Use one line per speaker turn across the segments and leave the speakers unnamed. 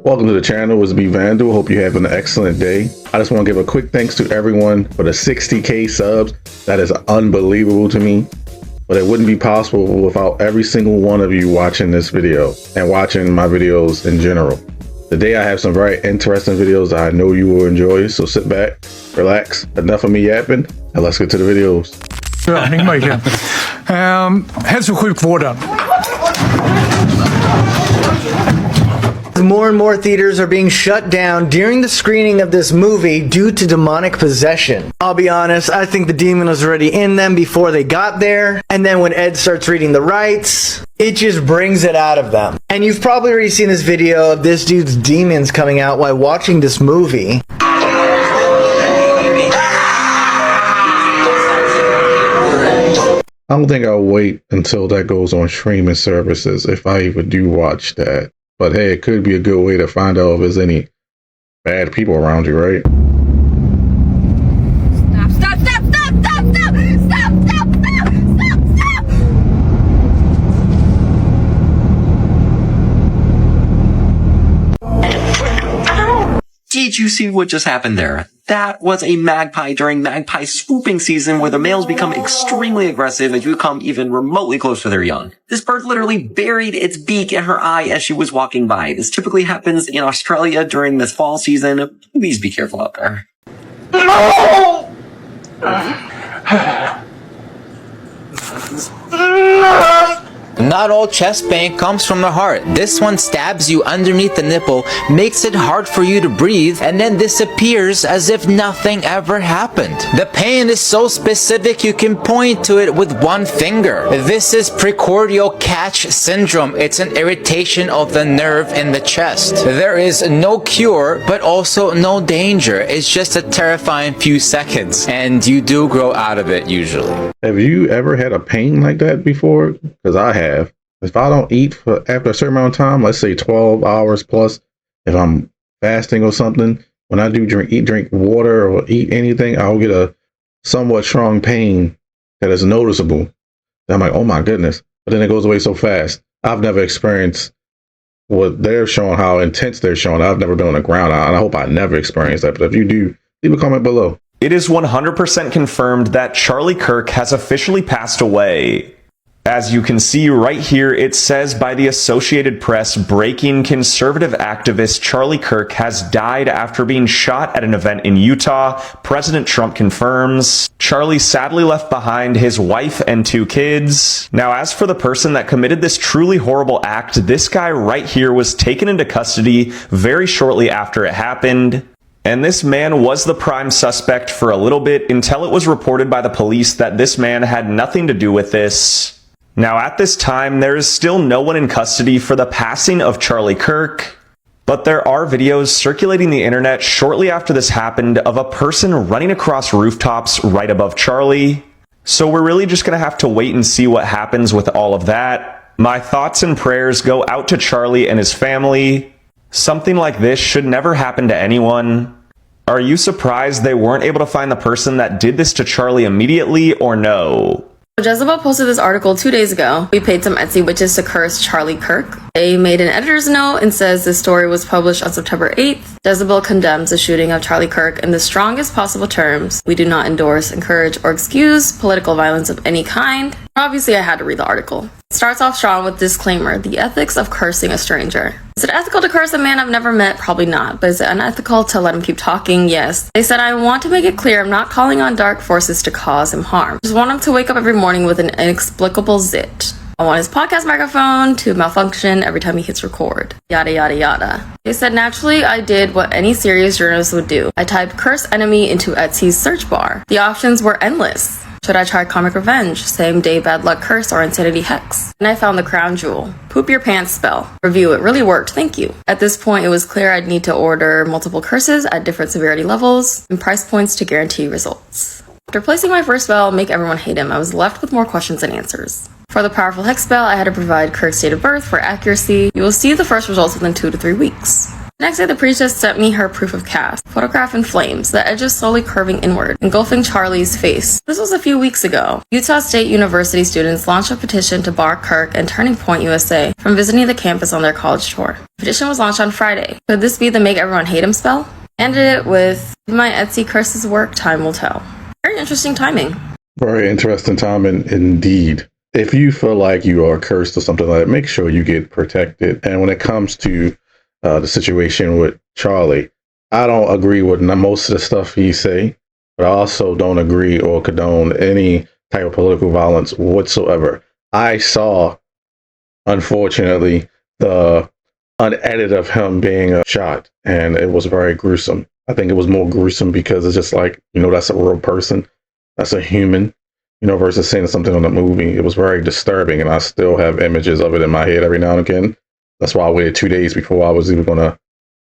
Welcome to the channel. It's B Vandal. Hope you're having an excellent day. I just want to give a quick thanks to everyone for the 60K subs. That is unbelievable to me, but it wouldn't be possible without every single one of you watching this video and watching my videos in general. Today I have some very interesting videos that I know you will enjoy, so sit back, relax, enough of me yapping, and let's get to the videos.
Störning möjligen. Hälso- och sjukvården.
More and more theaters are being shut down during the screening of this movie due to demonic possession. I'll be honest, I think the demon was already in them before they got there, and then when Ed starts reading the rights, it just brings it out of them. And you've probably already seen this video of this dude's demons coming out while watching this movie.
I don't think I'll wait until that goes on streaming services if I even do watch that. But hey, it could be a good way to find out if there's any bad people around you, right?
Stop, stop, stop, stop, stop, stop, stop, stop, stop, stop.
Did you see what just happened there? That was a magpie during magpie swooping season, where the males become extremely aggressive if you come even remotely close to their young. This bird literally buried its beak in her eye as she was walking by. This typically happens in Australia during this fall season. Please be careful out there.
No!
Not all chest pain comes from the heart. This one stabs you underneath the nipple, makes it hard for you to breathe, and then disappears as if nothing ever happened. The pain is so specific you can point to it with one finger. This is precordial catch syndrome. It's an irritation of the nerve in the chest. There is no cure, but also no danger. It's just a terrifying few seconds, and you do grow out of it usually.
Have you ever had a pain like that before? Because I have. If I don't eat for after a certain amount of time, let's say 12 hours plus, if I'm fasting or something, when I do drink water or eat anything, I'll get a somewhat strong pain that is noticeable. And I'm like, oh my goodness. But then it goes away so fast. I've never experienced what they're showing, how intense they're showing. I've never been on the ground. I hope I never experience that. But if you do, leave a comment below.
It is 100% confirmed that Charlie Kirk has officially passed away. As you can see right here, it says by the Associated Press, breaking: conservative activist Charlie Kirk has died after being shot at an event in Utah. President Trump confirms. Charlie sadly left behind his wife and 2 kids. Now, as for the person that committed this truly horrible act, this guy right here was taken into custody very shortly after it happened. And this man was the prime suspect for a little bit until it was reported by the police that this man had nothing to do with this. Now, at this time, there is still no one in custody for the passing of Charlie Kirk, but there are videos circulating the internet shortly after this happened of a person running across rooftops right above Charlie. So we're really just going to have to wait and see what happens with all of that. My thoughts and prayers go out to Charlie and his family. Something like this should never happen to anyone. Are you surprised they weren't able to find the person that did this to Charlie immediately, or no?
Jezebel posted this article 2 days ago. We paid some Etsy witches to curse Charlie Kirk. They made an editor's note and says this story was published on September 8th. Jezebel condemns the shooting of Charlie Kirk in the strongest possible terms. We do not endorse, encourage, or excuse political violence of any kind. Obviously, I had to read the article. It starts off strong with disclaimer: the ethics of cursing a stranger. Is it ethical to curse a man I've never met? Probably not. But is it unethical to let him keep talking? Yes. They said, I want to make it clear I'm not calling on dark forces to cause him harm. Just want him to wake up every morning with an inexplicable zit. I want his podcast microphone to malfunction every time he hits record. Yada yada yada. They said, naturally, I did what any serious journalist would do. I typed curse enemy into Etsy's search bar. The options were endless. Should I try comic revenge, same day bad luck curse, or insanity hex? And I found the crown jewel. Poop your pants spell. Review: it really worked, thank you. At this point, it was clear I'd need to order multiple curses at different severity levels and price points to guarantee results. After placing my first spell, make everyone hate him, I was left with more questions than answers. For the powerful hex spell, I had to provide Kirk's date of birth for accuracy. You will see the first results within 2 to 3 weeks. Next day, the priestess sent me her proof of cast. Photograph in flames, the edges slowly curving inward, engulfing Charlie's face. This was a few weeks ago. Utah State University students launched a petition to bar Kirk and Turning Point USA from visiting the campus on their college tour. The petition was launched on Friday. Could this be the make everyone hate him spell? Ended it with, my Etsy curses work, time will tell. Very interesting timing.
Very interesting timing indeed. If you feel like you are cursed or something like that, make sure you get protected. And when it comes to the situation with Charlie, I don't agree with most of the stuff he say, but I also don't agree or condone any type of political violence whatsoever. I saw, unfortunately, the unedited of him being shot, and it was very gruesome. I think it was more gruesome because it's just like, that's a real person, that's a human, versus seeing something on the movie. It was very disturbing, and I still have images of it in my head every now and again. That's why I waited 2 days before I was even going to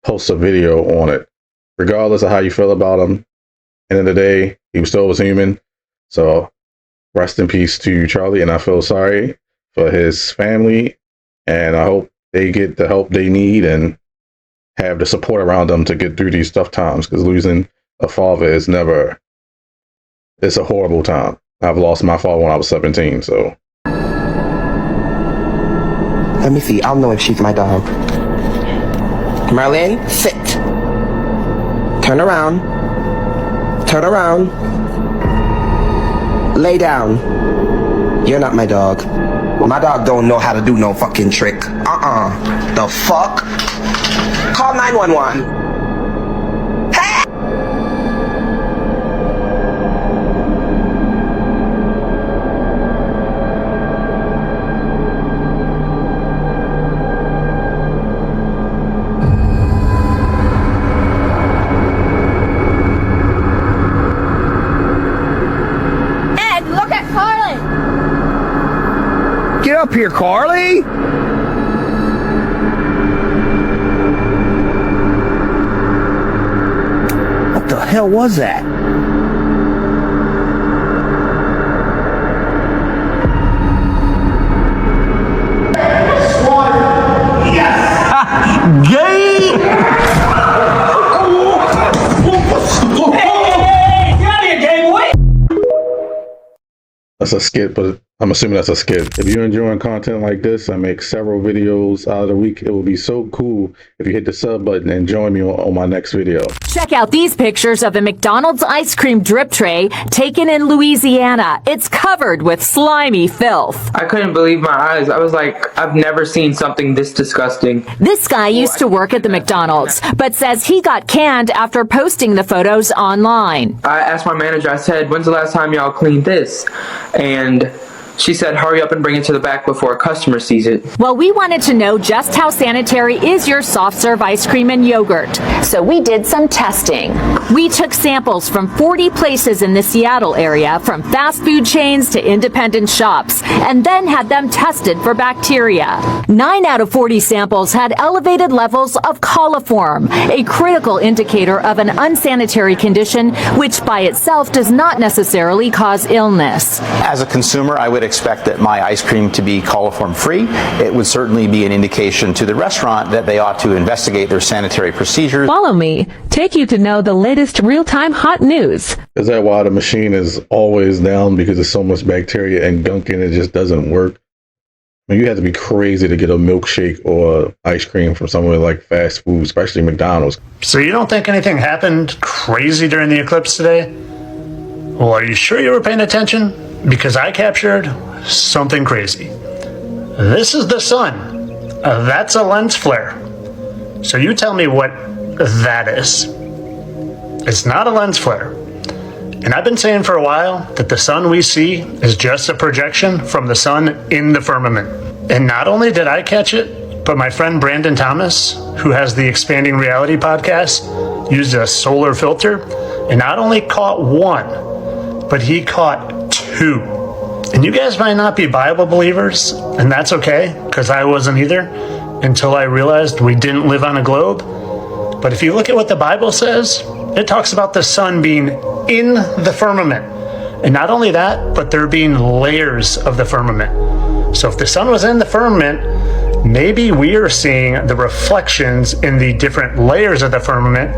post a video on it. Regardless of how you feel about him, end of the day, he still was human. So rest in peace to Charlie, and I feel sorry for his family, and I hope they get the help they need and have the support around them to get through these tough times, because losing a father is it's a horrible time. I've lost my father when I was 17, so.
Let me see. I'll know if she's my dog. Merlin, sit. Turn around. Turn around. Lay down. You're not my dog. My dog don't know how to do no fucking trick. The fuck? Call 911.
Get up here, Carly! What the hell was that? Yes! Gay!
Hey, get out of here, gay boy!
That's a skit, but I'm assuming that's a skit. If you're enjoying content like this, I make several videos out of the week. It would be so cool if you hit the sub button and join me on my next video.
Check out these pictures of a McDonald's ice cream drip tray taken in Louisiana. It's covered with slimy filth.
I couldn't believe my eyes. I was like, I've never seen something this disgusting.
This guy used to work at the McDonald's, but says he got canned after posting the photos online.
I asked my manager, I said, when's the last time y'all cleaned this? And she said, hurry up and bring it to the back before a customer sees it.
Well, we wanted to know just how sanitary is your soft serve ice cream and yogurt. So we did some testing. We took samples from 40 places in the Seattle area, from fast food chains to independent shops, and then had them tested for bacteria. 9 out of 40 samples had elevated levels of coliform, a critical indicator of an unsanitary condition, which by itself does not necessarily cause illness.
As a consumer, I would expect that my ice cream to be coliform free. It would certainly be an indication to the restaurant that they ought to investigate their sanitary procedures.
Follow me, take you to know the latest real-time hot news.
Is that why the machine is always down? Because there's so much bacteria and gunk in it, just doesn't work? I mean, you have to be crazy to get a milkshake or ice cream from somewhere like fast food, especially McDonald's.
So you don't think anything happened crazy during the eclipse today? Well, are you sure you were paying attention? Because I captured something crazy. This is the sun. That's a lens flare. So you tell me what that is. It's not a lens flare. And I've been saying for a while that the sun we see is just a projection from the sun in the firmament. And not only did I catch it, but my friend Brandon Thomas, who has the Expanding Reality podcast, used a solar filter and not only caught one, but he caught two. And you guys might not be Bible believers, and that's okay, because I wasn't either, until I realized we didn't live on a globe. But if you look at what the Bible says, it talks about the sun being in the firmament. And not only that, but there being layers of the firmament. So if the sun was in the firmament, maybe we are seeing the reflections in the different layers of the firmament,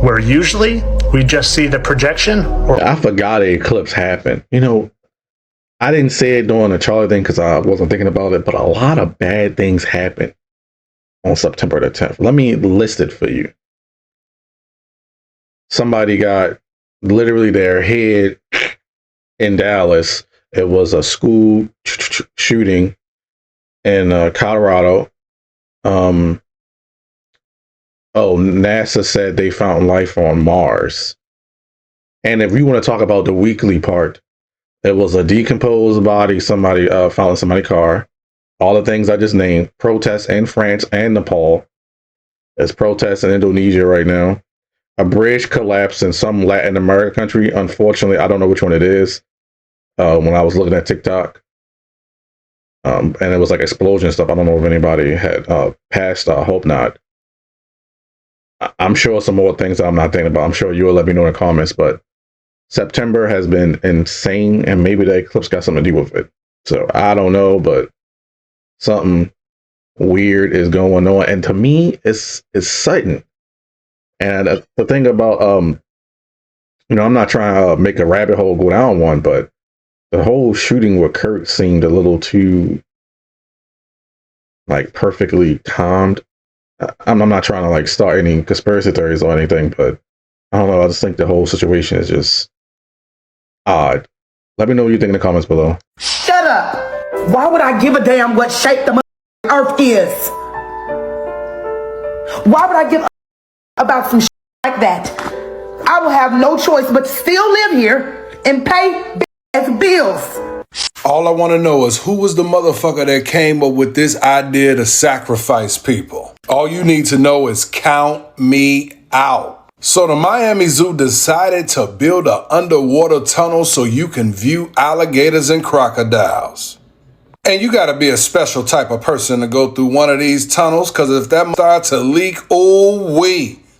where usually we just see the projection.
I forgot an eclipse happened. You know, I didn't say it during the Charlie thing because I wasn't thinking about it, but a lot of bad things happened on September the 10th. Let me list it for you. Somebody got literally their head in Dallas. It was a school shooting in Colorado. NASA said they found life on Mars. And if you want to talk about the weekly part, it was a decomposed body somebody found in somebody's car. All the things I just named. Protests in France and Nepal. There's protests in Indonesia right now. A bridge collapsed in some Latin American country. Unfortunately, I don't know which one it is. When I was looking at TikTok. And it was like explosion stuff. I don't know if anybody had passed. I hope not. I'm sure some more things I'm not thinking about. I'm sure you'll let me know in the comments, but September has been insane, and maybe the eclipse got something to do with it. So I don't know, but something weird is going on, and to me, it's sudden. And the thing about I'm not trying to make a rabbit hole go down one, but the whole shooting with Kirk seemed a little too like perfectly timed. I'm not trying to like start any conspiracy theories or anything, but I don't know. I just think the whole situation is just odd. Let me know what you think in the comments below.
Shut up! Why would I give a damn what shape the earth is? Why would I give a about some shit like that? I will have no choice but to still live here and pay bills.
All I want to know is who was the motherfucker that came up with this idea to sacrifice people? All you need to know is count me out. So the Miami Zoo decided to build an underwater tunnel so you can view alligators and crocodiles. And you got to be a special type of person to go through one of these tunnels, because if that starts to leak,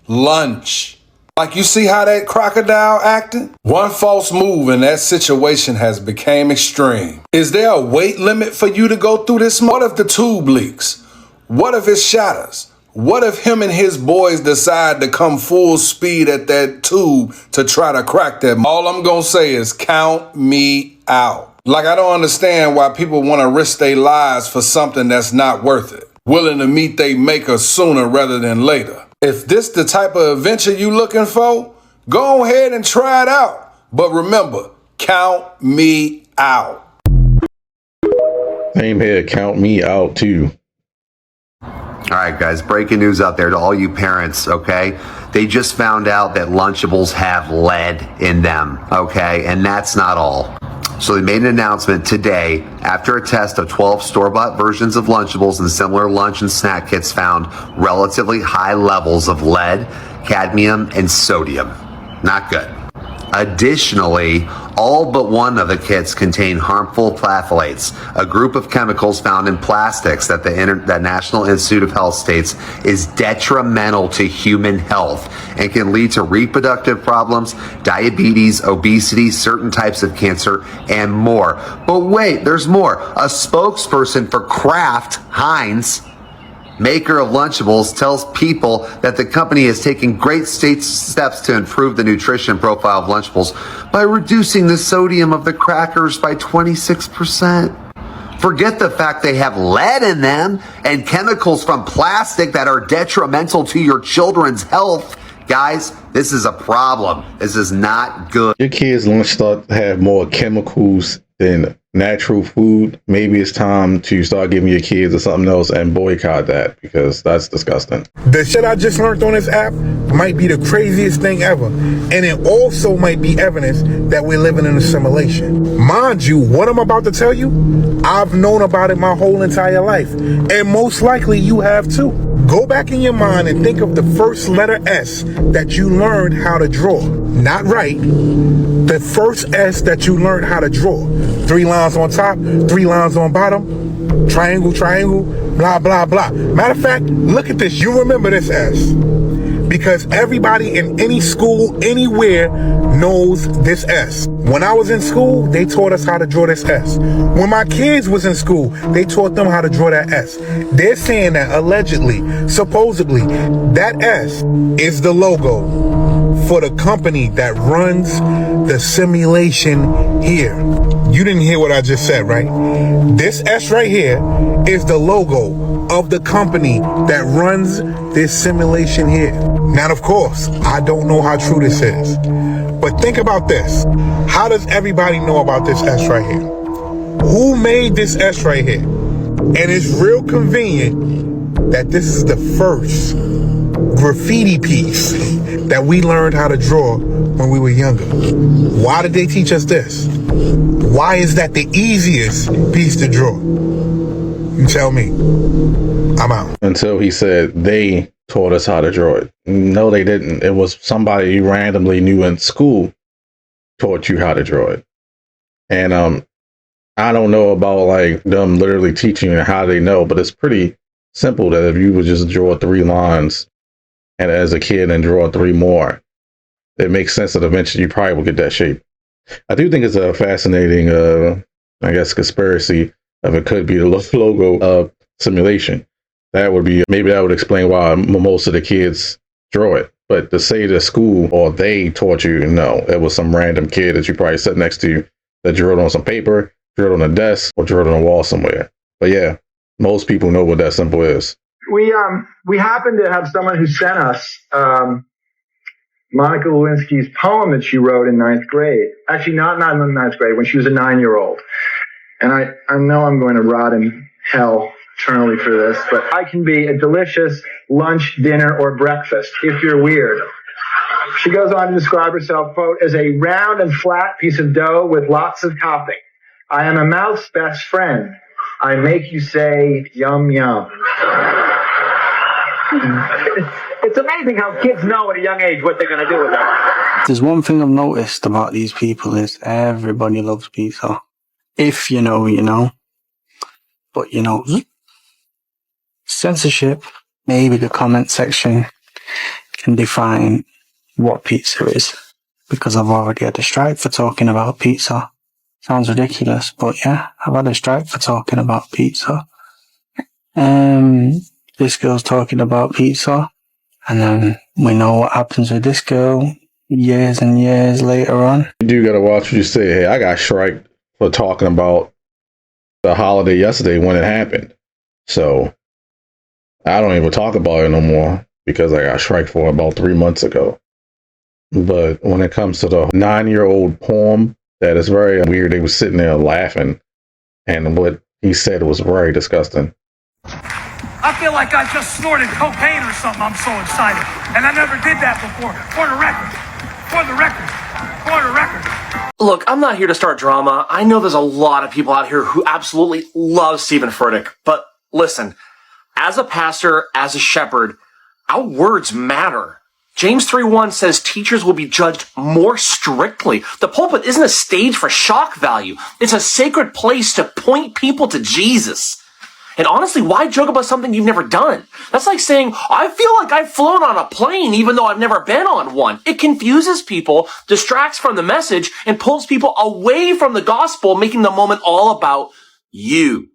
lunch. Like, you see how that crocodile acting? One false move and that situation has become extreme. Is there a weight limit for you to go through this? What if the tube leaks? What if it shatters? What if him and his boys decide to come full speed at that tube to try to crack that? All I'm gonna say is count me out. Like, I don't understand why people want to risk their lives for something that's not worth it. Willing to meet they maker sooner rather than later. If this the type of adventure you looking for, go ahead and try it out. But remember, count me out.
Same here, count me out too.
All right, guys, breaking news out there to all you parents, okay? They just found out that Lunchables have lead in them, okay? And that's not all. So they made an announcement today after a test of 12 store-bought versions of Lunchables and similar lunch and snack kits found relatively high levels of lead, cadmium, and sodium. Not good. Additionally, all but one of the kits contain harmful phthalates, a group of chemicals found in plastics that the National Institute of Health states is detrimental to human health and can lead to reproductive problems, diabetes, obesity, certain types of cancer, and more. But wait, there's more. A spokesperson for Kraft Heinz, maker of Lunchables, tells people that the company is taking great steps to improve the nutrition profile of Lunchables by reducing the sodium of the crackers by 26%. Forget the fact they have lead in them and chemicals from plastic that are detrimental to your children's health. Guys, this is a problem. This is not good.
Your kids' lunch start to have more chemicals than natural food. Maybe it's time to start giving your kids or something else and boycott that, because that's disgusting.
The shit I just learned on this app might be the craziest thing ever, and it also might be evidence that we're living in a simulation. Mind you, what I'm about to tell you, I've known about it my whole entire life, and most likely you have too. Go back in your mind and think of the first letter S that you learned how to draw. Not right. The first S that you learned how to draw. 3 lines on top, 3 lines on bottom, triangle, triangle, blah, blah, blah. Matter of fact, look at this. You remember this S. because everybody in any school, anywhere, knows this S. When I was in school, they taught us how to draw this S. When my kids was in school, they taught them how to draw that S. They're saying that allegedly, supposedly, that S is the logo for the company that runs the simulation here. You didn't hear what I just said, right? This S right here is the logo of the company that runs this simulation here. Now, of course, I don't know how true this is, but think about this. How does everybody know about this S right here? Who made this S right here? And it's real convenient that this is the first graffiti piece that we learned how to draw when we were younger. Why did they teach us this? Why is that the easiest piece to draw? You tell me. I'm out.
Until he said they taught us how to draw it. No, they didn't. It was somebody you randomly knew in school taught you how to draw it. And I don't know about like them literally teaching you how they know, but it's pretty simple that if you would just draw 3 lines and as a kid and draw 3 more, it makes sense that eventually you probably will get that shape. I do think it's a fascinating, I guess, conspiracy of it could be the logo of simulation. That would be, maybe that would explain why most of the kids draw it. But to say the school or they taught you, no, it was some random kid that you probably sat next to you that drew it on some paper, drew it on a desk, or drew it on a wall somewhere. But yeah, most people know what that symbol is.
We happen to have someone who sent us Monica Lewinsky's poem that she wrote in 9th grade. Actually, not in 9th grade, when she was a 9-year-old. And I know I'm going to rot in hell eternally for this, but I can be a delicious lunch, dinner, or breakfast if you're weird. She goes on to describe herself, quote, as a round and flat piece of dough with lots of topping. I am a mouth's best friend. I make you say, yum, yum. It's amazing how kids know at a young age what they're going to do with it.
There's one thing I've noticed about these people is everybody loves pizza. If you know, you know. But, you know, censorship, maybe the comment section can define what pizza is. Because I've already had a strike for talking about pizza. Sounds ridiculous, but yeah, I've had a strike for talking about pizza. This girl's talking about pizza. And then we know what happens with this girl years and years later on.
You do gotta watch what you say. Hey, I got striked for talking about the holiday yesterday when it happened. So I don't even talk about it no more because I got striked for about 3 months ago. But when it comes to the 9-year-old poem, that is very weird. They were sitting there laughing, and what he said was very disgusting.
I feel like I just snorted cocaine or something. I'm so excited. And I never did that before. For the record. For the record. For the record.
Look, I'm not here to start drama. I know there's a lot of people out here who absolutely love Stephen Furtick. But listen, as a pastor, as a shepherd, our words matter. James 3:1 says teachers will be judged more strictly. The pulpit isn't a stage for shock value. It's a sacred place to point people to Jesus. And honestly, why joke about something you've never done? That's like saying, I feel like I've flown on a plane even though I've never been on one. It confuses people, distracts from the message, and pulls people away from the gospel, making the moment all about you.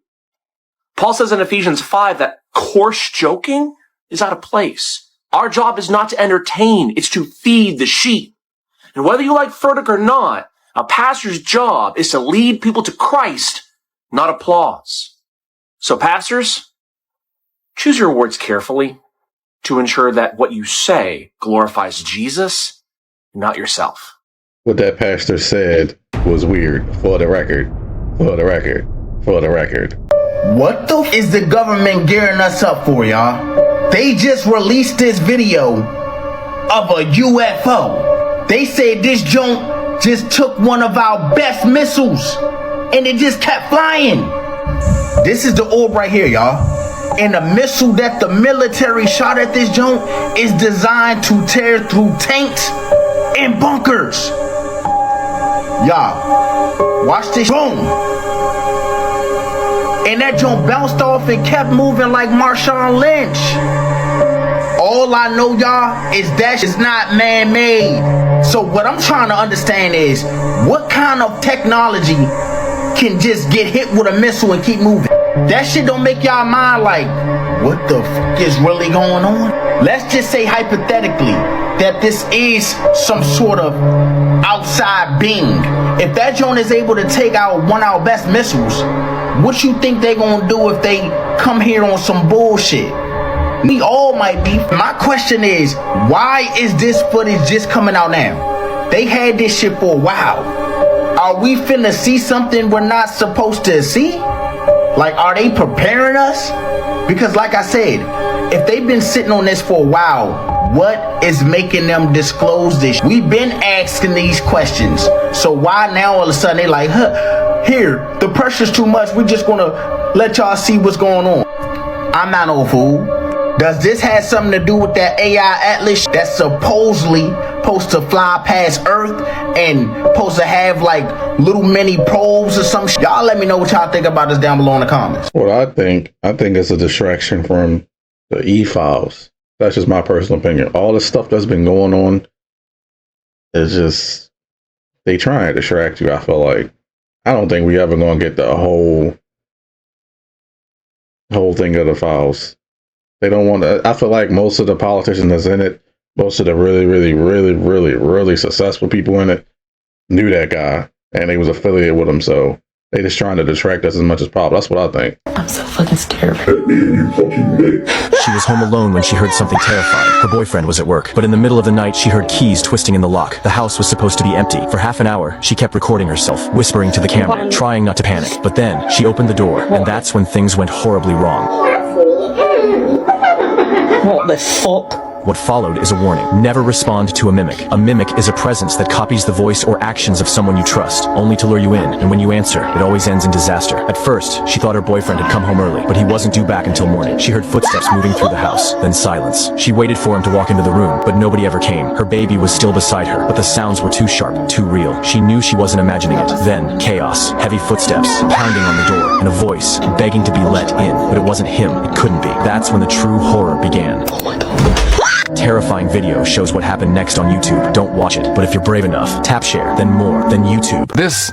Paul says in Ephesians 5 that coarse joking is out of place. Our job is not to entertain, it's to feed the sheep. And whether you like Furtick or not, a pastor's job is to lead people to Christ, not applause. So pastors, choose your words carefully to ensure that what you say glorifies Jesus, not yourself.
What that pastor said was weird, for the record, for the record, for the record.
What the is the government gearing us up for, y'all? They just released this video of a UFO. They said this joint just took one of our best missiles and it just kept flying. This is the orb right here, y'all. And the missile that the military shot at this joint is designed to tear through tanks and bunkers. Y'all, watch this. Boom. And that joint bounced off and kept moving like Marshawn Lynch. all I know, y'all, is that it's not man-made. So what I'm trying to understand is, what kind of technology can just get hit with a missile and keep moving? That shit don't make y'all mind like, what the fuck is really going on? Let's just say hypothetically that this is some sort of outside being. If that joint is able to take out one of our best missiles, what you think they gonna do if they come here on some bullshit? We all might be. My question is, why is this footage just coming out now? They had this shit for a while. Are we finna see something we're not supposed to see? Like, are they preparing us? Because like I said, if they've been sitting on this for a while, what is making them disclose this? We've been asking these questions. So why now all of a sudden they like, here, the pressure's too much. We're just gonna let y'all see what's going on. I'm not no fool. Does this have something to do with that AI Atlas that's supposedly supposed to fly past Earth and supposed to have like little mini probes or some shit? Y'all let me know what y'all think about this down below in the comments.
What I think it's a distraction from the E-files. That's just my personal opinion. All the stuff that's been going on is just, they try to distract you. I feel like, I don't think we ever gonna get the whole thing of the files. They don't want to. I feel like most of the politicians that's in it, most of the really successful people in it, knew that guy and they was affiliated with him. So they just trying to distract us as much as possible. That's what I think.
I'm so fucking scared.
She was home alone when she heard something terrifying. Her boyfriend was at work, but in the middle of the night she heard keys twisting in the lock. The house was supposed to be empty. For half an hour, she kept recording herself, whispering to the camera, trying not to panic. But then, she opened the door, and that's when things went horribly wrong.
What the fuck?
What followed is a warning. Never respond to a mimic. A mimic is a presence that copies the voice or actions of someone you trust, only to lure you in, and when you answer, it always ends in disaster. At first, she thought her boyfriend had come home early, but he wasn't due back until morning. She heard footsteps moving through the house, then silence. She waited for him to walk into the room, but nobody ever came. Her baby was still beside her, but the sounds were too sharp, too real. She knew she wasn't imagining it. Then, chaos, heavy footsteps, pounding on the door, and a voice, begging to be let in, but it wasn't him. It couldn't be. That's when the true horror began. Oh my God. Terrifying video shows what happened next on YouTube. Don't watch it, but if you're brave enough, tap share, then more, then YouTube.
This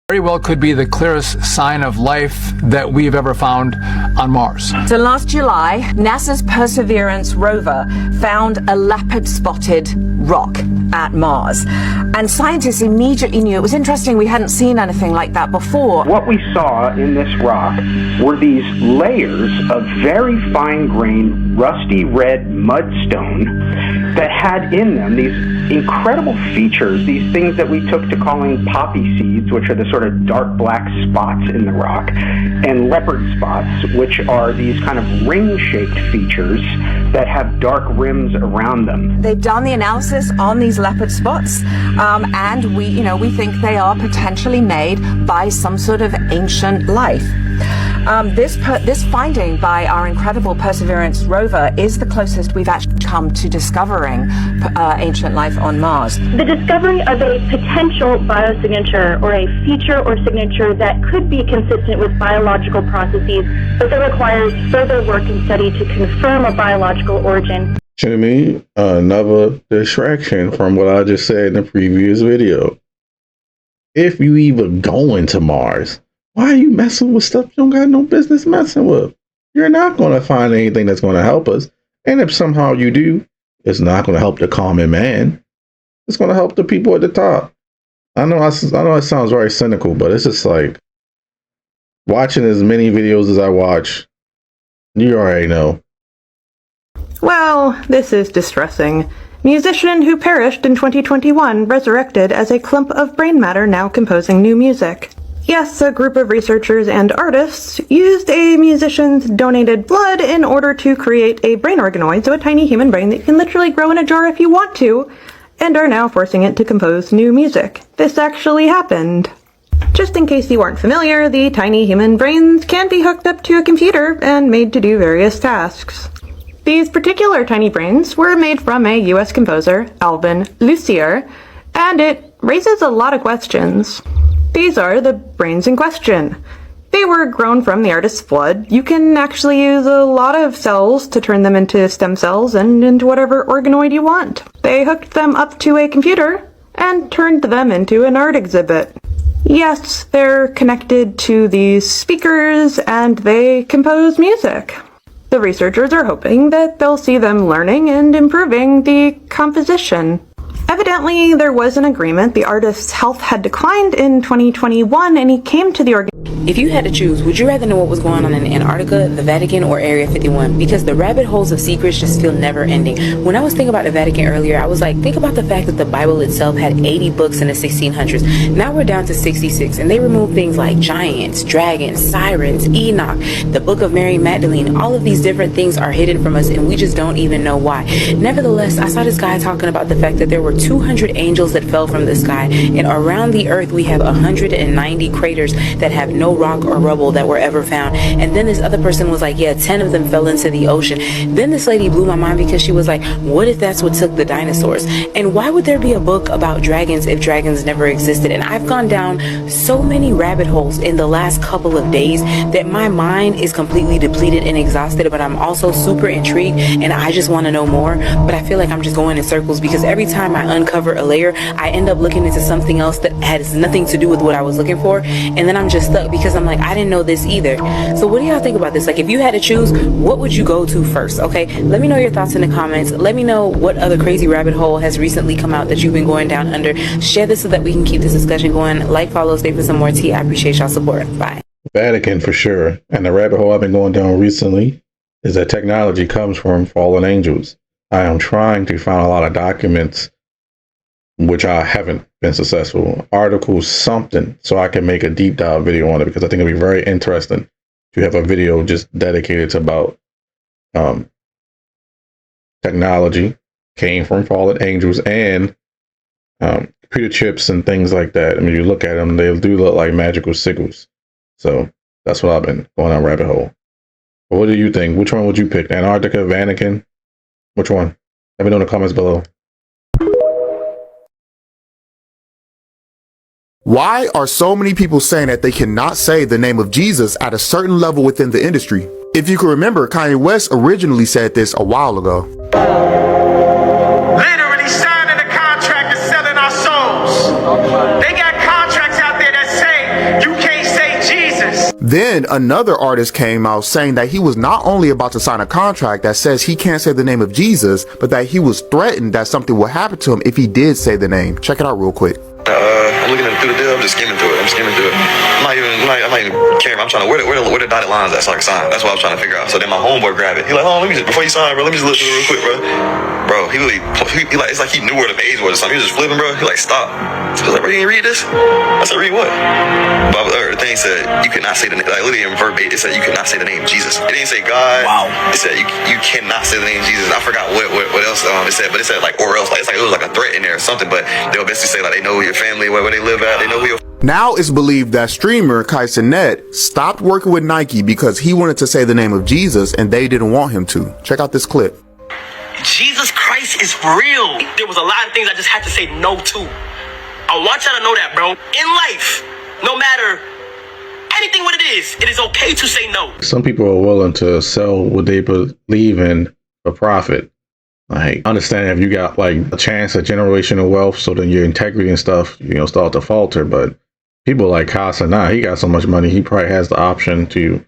very well could be the clearest sign of life that we've ever found on Mars.
So last July, NASA's Perseverance rover found a leopard-spotted rock at Mars. And scientists immediately knew. It was interesting, we hadn't seen anything like that before.
What we saw in this rock were these layers of very fine-grained, rusty red mudstone that had in them these incredible features, these things that we took to calling poppy seeds, which are the sort of dark black spots in the rock, and leopard spots, which are these kind of ring-shaped features that have dark rims around them.
They've done the analysis on these leopard spots, and we think they are potentially made by some sort of ancient life. This finding by our incredible Perseverance rover is the closest we've actually come to discovering ancient life on Mars.
The discovery of a potential biosignature or a feature or signature that could be consistent with biological processes, but that requires further work and study to confirm a biological origin.
To me, another distraction from what I just said in the previous video. If you even going to Mars, why are you messing with stuff you don't got no business messing with? You're not going to find anything that's going to help us. And if somehow you do, it's not going to help the common man. It's going to help the people at the top. I know it sounds very cynical, but it's just like watching as many videos as I watch, you already know.
Well, this is distressing. Musician who perished in 2021 resurrected as a clump of brain matter now composing new music. Yes, a group of researchers and artists used a musician's donated blood in order to create a brain organoid, so a tiny human brain that can literally grow in a jar if you want to, and are now forcing it to compose new music. This actually happened. Just in case you aren't familiar, the tiny human brains can be hooked up to a computer and made to do various tasks. These particular tiny brains were made from a US composer, Alvin Lucier, and it raises a lot of questions. These are the brains in question. They were grown from the artist's blood. You can actually use a lot of cells to turn them into stem cells and into whatever organoid you want. They hooked them up to a computer and turned them into an art exhibit. Yes, they're connected to these speakers and they compose music. The researchers are hoping that they'll see them learning and improving the composition. Evidently, there was an agreement. The artist's health had declined in 2021 and he came to the
If you had to choose, would you rather know what was going on in Antarctica, the Vatican, or Area 51? Because the rabbit holes of secrets just feel never ending. When I was thinking about the Vatican earlier, I was like, think about the fact that the Bible itself had 80 books in the 1600s. Now we're down to 66, and they removed things like giants, dragons, sirens, Enoch, the Book of Mary Magdalene. All of these different things are hidden from us, and we just don't even know why. Nevertheless, I saw this guy talking about the fact that there were 200 angels that fell from the sky, and around the earth we have 190 craters that have no rock or rubble that were ever found. And then this other person was like, yeah, 10 of them fell into the ocean. Then this lady blew my mind because she was like, what if that's what took the dinosaurs? And why would there be a book about dragons if dragons never existed? And I've gone down so many rabbit holes in the last couple of days that my mind is completely depleted and exhausted, but I'm also super intrigued and I just want to know more. But I feel like I'm just going in circles because every time I uncover a layer, I end up looking into something else that has nothing to do with what I was looking for, and then I'm just stuck because I'm like, I didn't know this either. So what do y'all think about this? Like, if you had to choose, what would you go to first? Okay, let me know your thoughts in the comments. Let me know what other crazy rabbit hole has recently come out that you've been going down under. Share this so that we can keep this discussion going. Like, follow, stay for some more tea. I appreciate y'all support. Bye.
Vatican for sure. And the rabbit hole I've been going down recently is that technology comes from fallen angels. I am trying to find a lot of documents, which I haven't been successful. Articles, something, so I can make a deep dive video on it, because I think it'll be very interesting to have a video just dedicated to about technology came from fallen angels and computer chips and things like that. I mean, you look at them, they do look like magical sickles. So that's what I've been going on rabbit hole. But what do you think? Which one would you pick? Antarctica, Vatican? Which one? Let me know in the comments below.
Why are so many people saying that they cannot say the name of Jesus at a certain level within the industry? If you can remember, Kanye West originally said this a while ago.
Literally signing a contract and selling our souls. They got contracts out there that say you can't say Jesus.
Then another artist came out saying that he was not only about to sign a contract that says he can't say the name of Jesus, but that he was threatened that something would happen to him if he did say the name. Check it out real quick.
I'm looking through the deal. I'm just skimming through it. I'm not even caring. I'm trying to where the dotted lines at so I can sign. That's what I was trying to figure out. So then my homeboy grabbed it. He like, oh, let me just, before you sign, bro, let me just look through it real quick, bro. Bro, he like, it's like he knew where the page was or something. He was just flipping, bro. He like, stop. So I was like, bro, you didn't read this? I said, read what? But the thing said you could not say the name. Like literally in verbatim, it said you could not say the name Jesus. It didn't say God. Wow. It said you cannot say the name Jesus. I forgot what else it said, but it said like or else. Like it's like it was like a threat in there or something. But they'll basically say like they know your family, where they live at. They know who your
Now it's believed that streamer Kai Cenat stopped working with Nike because he wanted to say the name of Jesus and they didn't want him to. Check out this clip.
Jesus Christ is real. There was a lot of things I just had to say no to. I want y'all to know that, bro. In life, no matter anything what it is okay to say no.
Some people are willing to sell what they believe in for profit. Like, understand if you got like a chance at generational wealth, so then your integrity and stuff, start to falter. But people like Cenat, he got so much money, he probably has the option to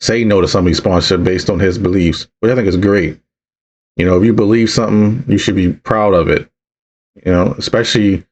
say no to somebody's sponsorship based on his beliefs, which I think is great. If you believe something, you should be proud of it. Especially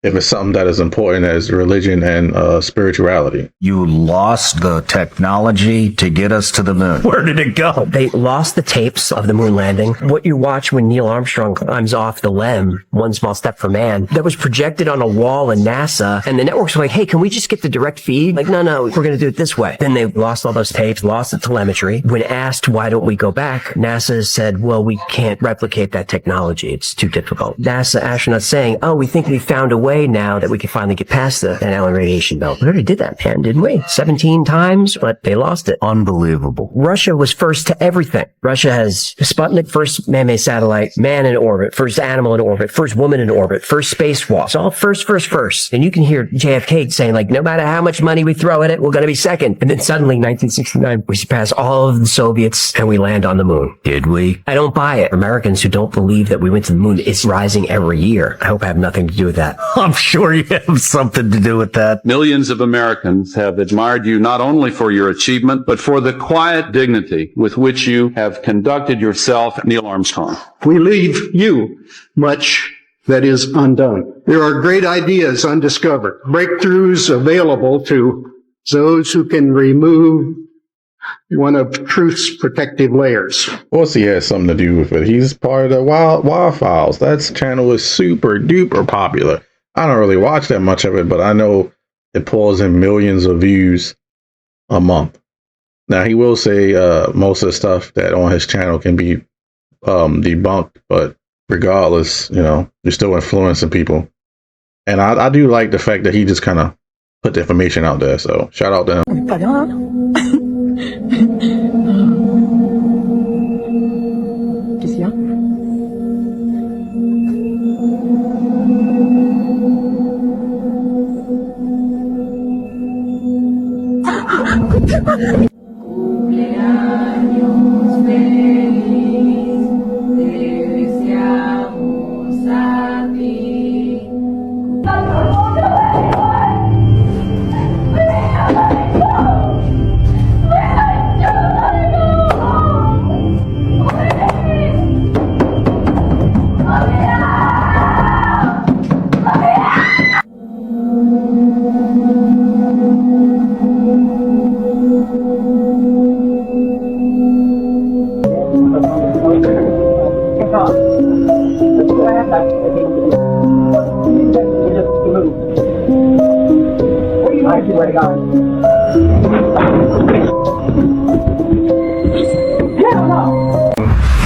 if it's something that is important as religion and spirituality.
You lost the technology to get us to the moon.
Where did it go? They lost the tapes of the moon landing. What you watch when Neil Armstrong climbs off the LEM, One Small Step for Man, that was projected on a wall in NASA, and the networks were like, hey, can we just get the direct feed? Like, no, we're going to do it this way. Then they lost all those tapes, lost the telemetry. When asked, why don't we go back? NASA said, well, we can't replicate that technology. It's too difficult. NASA astronauts saying, oh, we think we found a way way now that we can finally get past the Van Allen radiation belt. We already did that, man, didn't we? 17 times, but they lost it.
Unbelievable.
Russia was first to everything. Russia has Sputnik, first man-made satellite, man in orbit, first animal in orbit, first woman in orbit, first spacewalk. It's all first. And you can hear JFK saying, like, no matter how much money we throw at it, we're going to be second. And then suddenly, 1969, we surpass all of the Soviets and we land on the moon.
Did we?
I don't buy it. Americans who don't believe that we went to the moon, it's rising every year. I hope I have nothing to do with that.
I'm sure you have something to do with that.
Millions of Americans have admired you not only for your achievement, but for the quiet dignity with which you have conducted yourself, Neil Armstrong.
We leave you much that is undone. There are great ideas undiscovered, breakthroughs available to those who can remove one of truth's protective layers.
Of course he has something to do with it. He's part of the Wild Files. That channel is super duper popular. I don't really watch that much of it, but I know it pulls in millions of views a month. Now, he will say most of the stuff that on his channel can be debunked, but regardless, you know, you're still influencing people. And I do like the fact that he just kind of put the information out there. So shout out to him.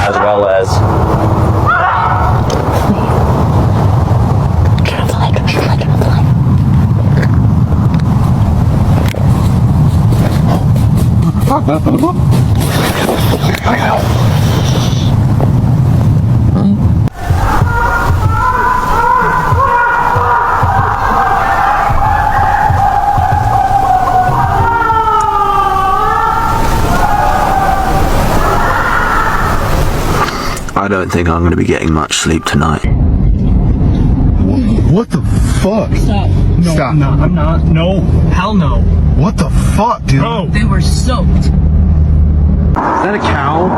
As well as I don't think I'm going to be getting much sleep tonight.
What the fuck?
Stop. No,
Stop.
No, I'm not. No. Hell no.
What the fuck, dude?
No. They were soaked.
Is that a cow?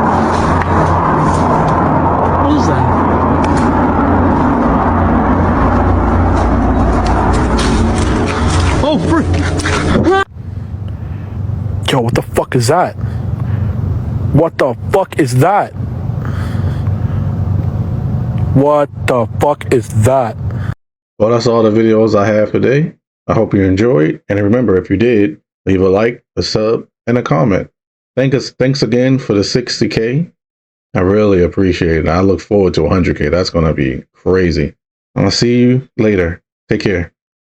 What is that?
Oh, frick! Yo, what the fuck is that? What the fuck is that? What the fuck is that?
Well, that's all the videos I have today. I hope you enjoyed. And remember, if you did, leave a like, a sub, and a comment. Thanks again for the 60K. I really appreciate it. I look forward to 100K. That's going to be crazy. I'll see you later. Take care.